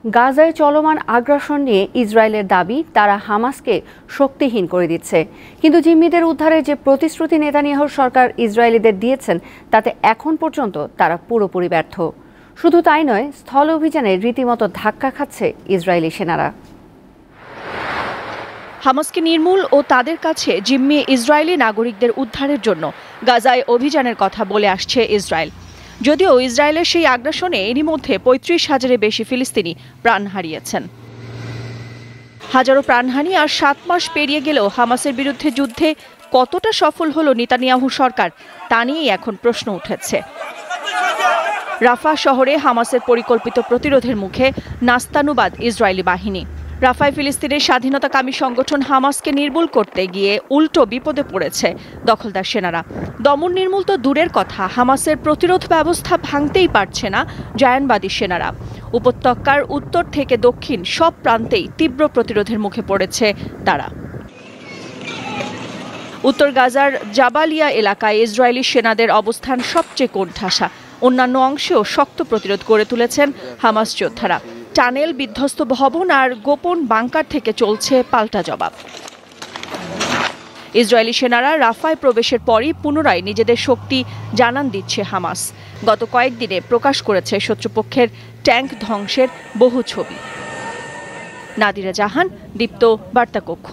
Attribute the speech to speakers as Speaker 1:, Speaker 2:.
Speaker 1: গাজায় চলমান আগ্রাসন নিয়ে ইসরায়েলের দাবি তারা হামাসকে শক্তিহীন করে দিচ্ছে, কিন্তু জিম্মিদের উদ্ধারের যে প্রতিশ্রুতি নেতানিয়াহুর সরকার ইসরায়েলিদের দিয়েছেন তাতে এখন পর্যন্ত তারা পুরোপুরি ব্যর্থ। শুধু তাই নয়, স্থল অভিযানে রীতিমতো ধাক্কা খাচ্ছে ইসরায়েলি সেনারা।
Speaker 2: হামাসকে নির্মূল ও তাদের কাছে জিম্মি ইসরায়েলি নাগরিকদের উদ্ধারের জন্য গাজায় অভিযানের কথা বলে আসছে ইসরায়েল। যদিও ইসরায়েলের সেই আগ্রাসনে এরই মধ্যে ৩৫,০০০-এর বেশি ফিলিস্তিনি প্রাণ হারিয়েছেন। হাজারো প্রাণহানি আর ৭ মাস পেরিয়ে গেলেও হামাসের বিরুদ্ধে যুদ্ধে কতটা সফল হলো নেতানিয়াহু সরকার তা নিয়েই এখন প্রশ্ন উঠেছে। রাফা শহরে হামাসের পরিকল্পিত প্রতিরোধের মুখে নাস্তানুবাদ ইসরায়েলি বাহিনী। রাফায় ফিলিস্তিনের স্বাধীনতাকামী সংগঠন হামাসকে নির্মূল করতে গিয়ে উল্টো বিপদে পড়েছে দখলদার সেনারা। দমন নির্মূল তো দূরের কথা, হামাসের প্রতিরোধ ব্যবস্থা ভাঙতেই পারছে না জায়ানবাদী সেনারা। উপত্যকার উত্তর থেকে দক্ষিণ সব প্রান্তেই তীব্র প্রতিরোধের মুখে পড়েছে তারা। উত্তর গাজার জাবালিয়া এলাকায় ইসরায়েলি সেনাদের অবস্থান সবচেয়ে কোণঠাসা। অন্যান্য অংশেও শক্ত প্রতিরোধ গড়ে তুলেছেন হামাস যোদ্ধারা। টানেল, বিধ্বস্ত ভবন আর গোপন বাংকার থেকে চলছে পাল্টা জবাব। ইসরায়েলি সেনারা রাফায় প্রবেশের পরই পুনরায় নিজেদের শক্তি জানান দিচ্ছে হামাস। গত কয়েকদিনে প্রকাশ করেছে শত্রুপক্ষের ট্যাঙ্ক ধ্বংসের বহু ছবি। নাদিরা জাহান, দীপ্ত বার্তা কক্ষ।